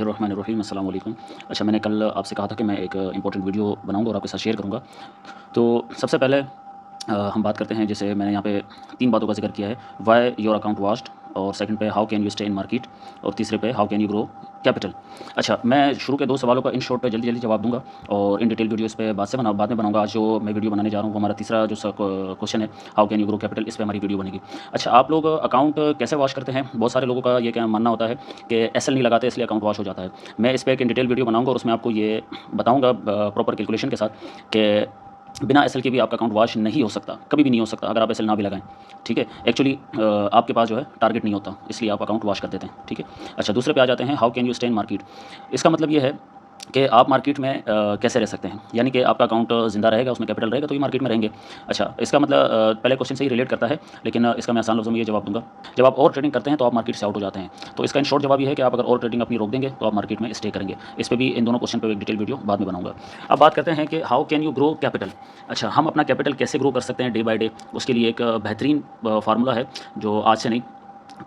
रहमानिर्रहीम अस्सलाम वालेकुम। अच्छा, मैंने कल आपसे कहा था कि मैं एक इम्पोर्टेंट वीडियो बनाऊँगा और आपके साथ शेयर करूँगा। तो सबसे पहले हम बात करते हैं, जैसे मैंने यहाँ पे 3 बातों का ज़िक्र किया है, व्हाई योर अकाउंट वाश्ड, और सेकंड पे how can you stay in market, और तीसरे पे how can you grow capital. अच्छा, मैं शुरू के 2 सवालों का इन शॉर्ट जल्दी-जल्दी जवाब दूँगा और इन डिटेल वीडियो इस पे बाद में बनाऊँगा। आज जो मैं वीडियो बनाने जा रहा हूँ वो हमारा तीसरा जो क्वेश्चन है, how can you grow capital, इस पे हमारी वीडियो बनेगी। अच्छा, आप लोग अकाउंट कैसे वॉश करते हैं? बहुत सारे लोगों का ये क्या मानना होता है कि एसएल नहीं लगाते इसलिए अकाउंट वॉश हो जाता है। मैं इस पे एक इन डिटेल वीडियो बनाऊँगा और उसमें आपको ये बताऊँगा प्रॉपर कैलकुलेशन के साथ कि बिना एसएल के भी आपका अकाउंट वॉश नहीं हो सकता, कभी भी नहीं हो सकता अगर आप एसएल ना भी लगाएँ, ठीक है? एक्चुअली आपके पास जो है टारगेट नहीं होता, इसलिए आप अकाउंट वॉश कर देते हैं, ठीक है? अच्छा, दूसरे पे आ जाते हैं, how can you stay in market. इसका मतलब ये है कि आप मार्केट में कैसे रह सकते हैं, यानी कि आपका अकाउंट ज़िंदा रहेगा, उसमें कैपिटल रहेगा तो ही मार्केट में रहेंगे। अच्छा, इसका मतलब पहले क्वेश्चन से ही रिलेट करता है, लेकिन इसका मैं आसान लफ्ज़ों में ये जवाब दूँगा। जब आप ओवर ट्रेडिंग करते हैं तो आप मार्केट से आउट हो जाते हैं। तो इसका इन शॉर्ट जवाब ये है कि आप अगर ओवर ट्रेडिंग अपनी रोक देंगे तो आप मार्केट में स्टे करेंगे। इस पे भी, इन दोनों क्वेश्चन पे एक डिटेल वीडियो बाद में बनाऊँगा। अब बात करते हैं कि how can you grow capital. अच्छा, हम अपना कैपिटल कैसे ग्रो कर सकते हैं डे बाय डे, उसके लिए एक बेहतरीन फार्मूला है जो आज से नहीं,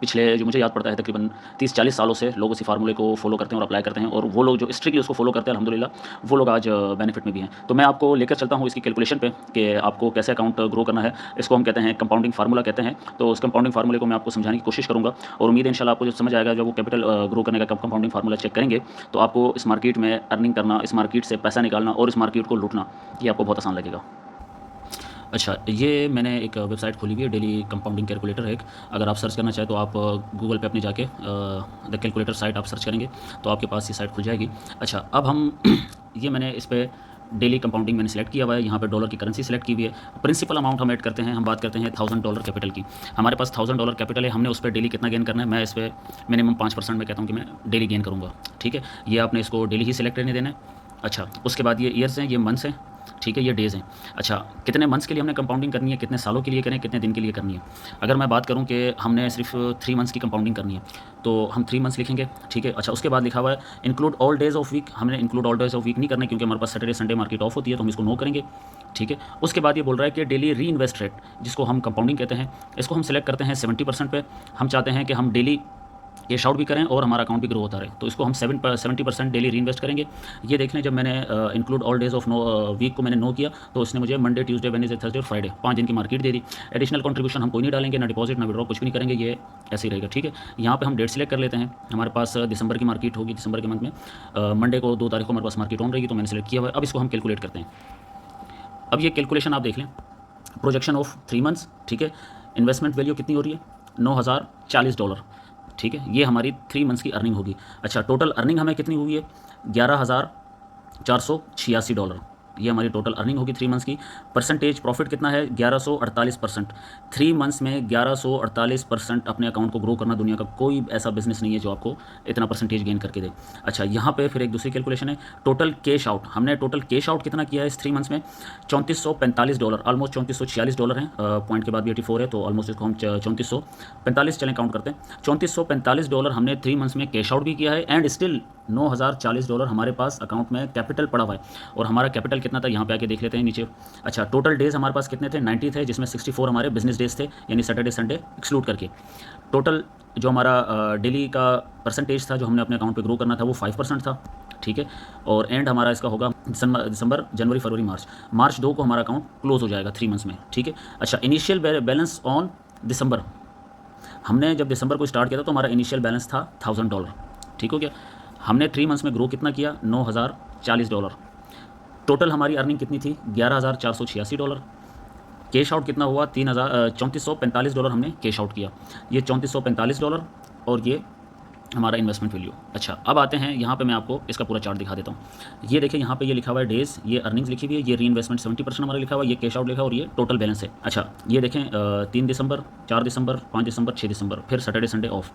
पिछले जो मुझे याद पड़ता है तकरीबन 30-40 सालों से लोग इसी फार्मूले को फॉलो करते हैं और अप्लाई करते हैं, और वो लोग जो स्ट्रिक्टली उसको फॉलो करते हैं अल्हम्दुलिल्लाह, वो लोग आज बेनिफिट में भी हैं। तो मैं आपको लेकर चलता हूँ इसकी कैलकुलेशन पे कि आपको कैसे अकाउंट ग्रो करना है। इसको हम कहते हैं कंपाउंडिंग फार्मूला कहते हैं। तो उस कंपाउंडिंग फार्मूले को मैं आपको समझाने की कोशिश करूँगा और उम्मीद है इंशाल्लाह आपको जब समझ आएगा, जब वो कैपिटल ग्रो करने का कंपाउंडिंग फार्मूला चेक करेंगे, तो आपको इस मार्केट में अर्निंग करना, इस मार्केट से पैसा निकालना और इस मार्केट को लूटना, ये आपको बहुत आसान लगेगा। अच्छा, ये मैंने एक वेबसाइट खोली हुई है, डेली कंपाउंडिंग कैलकुलेटर है एक। अगर आप सर्च करना चाहें तो आप गूगल पे अपने जाके द कैलकुलेटर साइट आप सर्च करेंगे तो आपके पास ये साइट खुल जाएगी। अच्छा, अब हम ये मैंने इस पे डेली कंपाउंडिंग मैंने सेलेक्ट किया हुआ है, यहाँ पे डॉलर की करेंसी सेलेक्ट की हुई है। प्रिंसिपल अमाउंट हम ऐड करते हैं, हम बात करते हैं $1000 कैपिटल की। हमारे पास $1000 कैपिटल है, हमने उस पर डेली कितना गेन करना है, मैं इस पर मिनिमम 5% में कहता हूँ कि मैं डेली गेन करूँगा, ठीक है? ये आपने इसको डेली ही सिलेक्ट करने देना है। अच्छा, उसके बाद ये ईयर्स हैं, ये मंथ्स हैं, ठीक है, ये डेज़ हैं। अच्छा, कितने मंथ्स के लिए हमने कंपाउंडिंग करनी है, कितने सालों के लिए करें, कितने दिन के लिए करनी है। अगर मैं बात करूं कि हमने सिर्फ 3 मंथ्स की कंपाउंडिंग करनी है तो हम 3 मंथ्स लिखेंगे, ठीक है। अच्छा, उसके बाद लिखा हुआ है include all days of week. हमने include all days of week नहीं करना क्योंकि हमारे पास सैटरडे संडे मार्केट ऑफ होती है, तो हम इसको नो करेंगे, ठीक है। उसके बाद ये बोल रहा है कि डेली री इन्वेस्ट रेट, जिसको हम कंपाउंडिंग कहते हैं, इसको हम सेलेक्ट करते हैं 70% पे। हम चाहते हैं कि हम डेली कैश आउट भी करें और हमारा अकाउंट भी ग्रो होता रहे, तो इसको हम 70% डेली री इन्वेस्ट करेंगे। ये देख लें, जब मैंने include all days of week को मैंने नो किया तो उसने मुझे मंडे, ट्यूसडे, वेडनेसडे, थर्सडे और फ्राइडे 5 दिन की मार्केट दे दी। एडिशनल कंट्रीब्यूशन हम कोई नहीं डालेंगे, ना डिपॉजिट ना विड्रॉ, कुछ भी नहीं करेंगे, ये ऐसे ही रहेगा, ठीक है। यहाँ पे हम डेट सिलेक्ट कर लेते हैं। हमारे पास दिसंबर की मार्केट होगी, दिसंबर के मंथ में मंडे को 2 तारीख को हमारे पास मार्केट ऑन रहेगी, तो मैंने सेलेक्ट किया हुआ है। अब इसको हम कैलकुलेट करते हैं। अब ये कैलकुलेशन आप देख लें, प्रोजेक्शन ऑफ 3 मंथ्स, ठीक है। इन्वेस्टमेंट वैल्यू कितनी हो रही है, $9040, ठीक है। ये हमारी 3 मंथ्स की अर्निंग होगी। अच्छा, टोटल अर्निंग हमें कितनी हुई है, $11,486, ये हमारी टोटल अर्निंग होगी 3 मंथ्स की। परसेंटेज प्रॉफिट कितना है, 1148%। 3 मंथ्स में 1148% अपने अकाउंट को ग्रो करना, दुनिया का कोई ऐसा बिजनेस नहीं है जो आपको इतना परसेंटेज गेन करके दे। अच्छा, यहाँ पे फिर एक दूसरी कैलकुलेशन है, टोटल कैश आउट। हमने टोटल कैश आउट कितना किया है इस 3 मंथ्स में, $3445, ऑलमोस्ट $3446 हैं। पॉइंट के बाद भी 84 है, तो ऑलमोस्ट इसको हम 3445 चलें काउंट करते हैं। $3445 हमने 3 मंथ्स में कैश आउट भी किया है, एंड स्टिल $9040 हमारे पास अकाउंट में कैपिटल पड़ा हुआ है। और हमारा कैपिटल कितना था, यहाँ पे आके देख लेते हैं नीचे। अच्छा, टोटल डेज़ हमारे पास कितने थे, 90 थे, जिसमें 64 हमारे बिजनेस डेज थे, यानी सैटरडे संडे एक्सक्लूड करके। टोटल जो हमारा डेली का परसेंटेज था जो हमने अपने अकाउंट पे ग्रो करना था वो 5% था, ठीक है। और एंड हमारा इसका होगा दिसंबर, जनवरी, फरवरी, मार्च 2 को हमारा अकाउंट क्लोज हो जाएगा 3 मंथ्स में, ठीक है। अच्छा, इनिशियल बैलेंस ऑन दिसंबर, हमने जब दिसंबर को स्टार्ट किया था तो हमारा इनिशियल बैलेंस था $1000, ठीक हो गया। हमने 3 मंथ्स में ग्रो कितना किया, $9040। टोटल हमारी अर्निंग कितनी थी, $11,486। कैश आउट कितना हुआ, $3445 हमने कैश आउट किया, ये $3445 और ये हमारा इन्वेस्टमेंट वैल्यू। अच्छा, अब आते हैं यहाँ पे, मैं आपको इसका पूरा चार्ट दिखा देता हूँ। ये देखिए, यहाँ पे ये लिखा हुआ है डेज़, ये अर्निंग्स लिखी हुई है, ये री इन्वेस्टमेंट 70% हमारा लिखा हुआ है, ये कैश आउट लिखा है और ये टोटल बैलेंस है। अच्छा, ये देखें, 3 दिसंबर, 4 दिसंबर, 5 दिसंबर, 6 दिसंबर, फिर सैटरडे संडे ऑफ।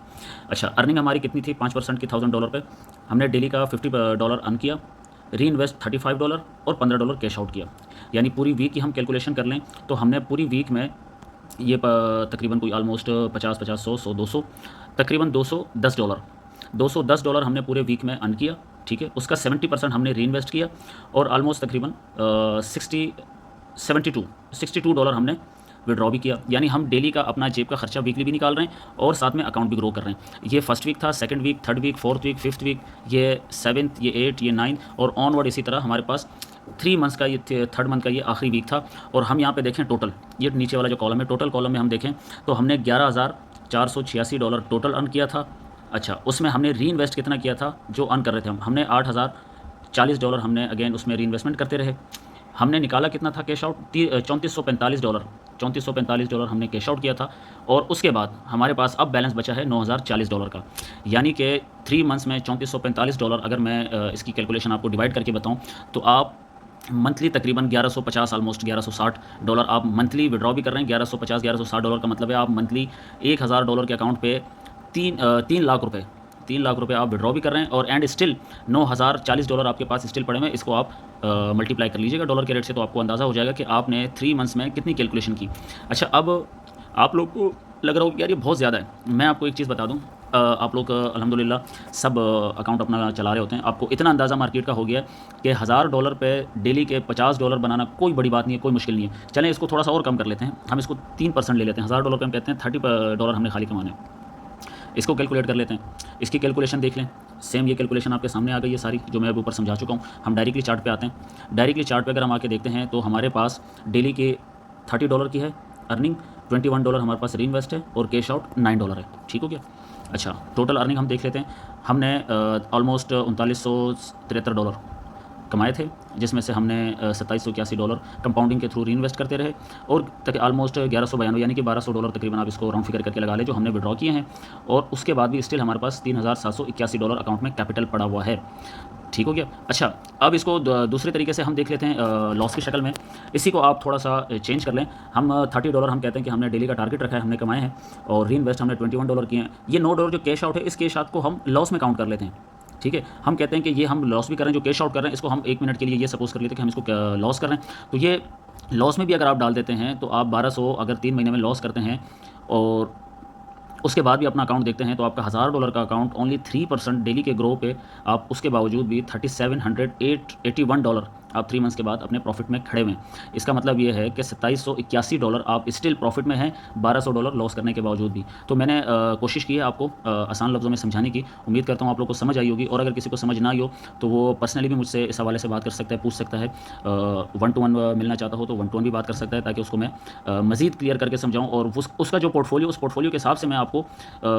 अच्छा, अर्निंग हमारी कितनी थी, 5% की $1000 पे। हमने डेली का $50 अर्न किया, री इन्वेस्ट $35 और $15 कैश आउट किया। यानी पूरी वीक की हम कैलकुलेशन कर लें तो हमने पूरी वीक में ये तकरीबन कोई ऑलमोस्ट 50-50, 100-100, 200, तकरीबन $210, $210 हमने पूरे वीक में अर्न किया, ठीक है। उसका 70% हमने री इन्वेस्ट किया और ऑलमोस्ट तकरीबन $62 हमने विड्रॉ भी किया, यानी हम डेली का अपना जेब का खर्चा वीकली भी निकाल रहे हैं और साथ में अकाउंट भी ग्रो कर रहे हैं। ये फर्स्ट वीक था, second week, third week, fourth week, fifth week, ये सेवन्थ, ये एट, ये नाइन और ऑनवर्ड इसी तरह हमारे पास 3 मंथ्स का, ये थर्ड मंथ का ये आखिरी वीक था। और हम यहाँ पे देखें टोटल, ये नीचे वाला जो कॉलम है, टोटल कॉलम में हम देखें तो हमने $11,486 टोटल अर्न किया था। अच्छा, उसमें हमने री इन्वेस्ट कितना किया था जो अर्न कर रहे थे हमने $8,040 हमने अगेन उसमें री इन्वेस्टमेंट करते रहे। हमने निकाला कितना था कैश आउट, $3445 हमने कैश आउट किया था। और उसके बाद हमारे पास अब बैलेंस बचा है $9,040 का, यानी कि 3 मंथ्स में $3445 अगर मैं इसकी कैलकुलेशन आपको डिवाइड करके बताऊं तो आप मंथली तकरीबन 1150, ऑलमोस्ट $1160 आप मंथली विड्रॉ भी कर रहे हैं। $1150 का मतलब है आप मंथली $1,000 के अकाउंट पे 3 लाख रुपए आप विड्रॉ भी कर रहे हैं और एंड स्टिल $9,040 आपके पास स्टिल पड़े हुए हैं। इसको आप मल्टीप्लाई कर लीजिएगा डॉलर के रेट से तो आपको अंदाज़ा हो जाएगा कि आपने 3 मंथ्स में कितनी कैलकुलेशन की। अच्छा, अब आप लोग को लग रहा हो कि यार ये बहुत ज़्यादा है। मैं आपको एक चीज़ बता दूं, आप लोग अल्हम्दुलिल्लाह सब अकाउंट अपना चला रहे होते हैं, आपको इतना अंदाज़ा मार्केट का हो गया है कि $1,000 पे डेली के $50 बनाना कोई बड़ी बात नहीं है, कोई मुश्किल नहीं है। चलें इसको थोड़ा सा और कम कर लेते हैं, हम इसको 3% ले लेते हैं। $1,000 पे हम कहते हैं $30 हमने खाली कमाने हैं। इसको कैलकुलेट कर लेते हैं, इसकी कैलकुलेशन देख लें। सेम ये कैलकुलेशन आपके सामने आ गई है सारी, जो मैं अभी ऊपर समझा चुका हूँ। हम डायरेक्टली चार्ट पे आते हैं। डायरेक्टली चार्ट पे अगर हम आके देखते हैं तो हमारे पास डेली के $30 की है अर्निंग, $21 हमारे पास री इन्वेस्ट है और कैश आउट $9 है। ठीक हो गया। अच्छा, टोटल अर्निंग हम देख लेते हैं। हमने ऑलमोस्ट $3973 कमाए थे, जिसमें से हमने $2781 कंपाउंडिंग के थ्रू री इन्वेस्ट करते रहे और तक ऑलमोस्ट 1192 यानी कि $1200 तकरीबन आप इसको राउंड फिगर करके लगा लें जो हमने विड्रॉ किए हैं। और उसके बाद भी स्टिल हमारे पास $3781 अकाउंट में कैपिटल पड़ा हुआ है। ठीक हो गया। अच्छा, अब इसको दूसरे तरीके से हम देख लेते हैं लॉस की शक्ल में। इसी को आप थोड़ा सा चेंज कर लें। हम $30 हम कहते हैं कि हमने डेली का टारगेट रखा है, हमने कमाए हैं और री इन्वेस्ट हमने $21 किए हैं। ये $9 जो कैश आउट है, इस कैश आउट को हम लॉस में काउंट कर लेते हैं। ठीक है, हम कहते हैं कि ये हम लॉस भी कर रहे हैं, जो कैश आउट कर रहे हैं इसको हम 1 मिनट के लिए ये सपोज कर लेते हैं कि हम इसको लॉस कर रहे हैं। तो ये लॉस में भी अगर आप डाल देते हैं तो आप 1200 अगर 3 महीने में लॉस करते हैं और उसके बाद भी अपना अकाउंट देखते हैं तो आपका $1,000 का अकाउंट ओनली 3% डेली के ग्रो पे आप उसके बावजूद भी $3781 आप 3 मंथ्स के बाद अपने प्रॉफिट में खड़े हुए हैं। इसका मतलब ये है कि $2781 आप स्टिल प्रॉफिट में हैं $1200 लॉस करने के बावजूद भी। तो मैंने कोशिश की है आपको आसान लफ्ज़ों में समझाने की। उम्मीद करता हूँ आप लोग को समझ आई होगी और अगर किसी को समझ ना आई हो तो वो पर्सनली भी मुझसे इस हवाले से बात कर सकता है, पूछ सकता है। 1-to-1 मिलना चाहता हो तो 1-to-1 भी बात कर सकता है ताकि उसको मैं मज़ीद क्लियर करके समझाऊँ और उसका जो पोर्टफोलियो, उस पोर्टफोलियो के हिसाब से मैं आपको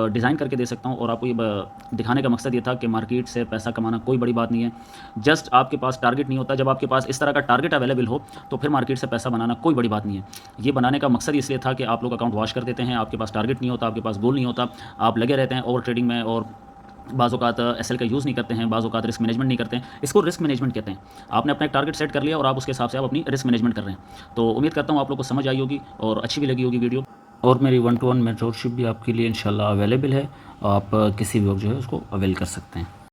डिज़ाइन करके दे सकता हूँ। और आपको ये दिखाने का मकसद ये था कि मार्केट से पैसा कमाना कोई बड़ी बात नहीं है। जस्ट आपके पास टारगेट नहीं होता, जब आपके पास इस तरह का टारगेट अवेलेबल हो तो फिर मार्केट से पैसा बनाना कोई बड़ी बात नहीं है। ये बनाने का मकसद इसलिए था कि आप लोग अकाउंट वॉश कर देते हैं, आपके पास टारगेट नहीं होता, आपके पास गोल नहीं होता, आप लगे रहते हैं ओवर ट्रेडिंग में और बाज़-औक़ात एसएल का यूज़ नहीं करते हैं, बाज़-औक़ात रिस्क मैनेजमेंट नहीं करते हैं। इसको रिस्क मैनेजमेंट कहते हैं। आपने अपना एक टारगेट सेट कर लिया और आप उसके हिसाब से आप अपनी रिस्क मैनेजमेंट कर रहे हैं। तो उम्मीद करता हूँ आप लोग को समझ आई होगी और अच्छी भी लगी होगी वीडियो। और मेरी 1-to-1 मेंटरशिप भी आपके लिए इंशाल्लाह अवेलेबल है, आप किसी भी वक्त जो है उसको अवेल कर सकते हैं।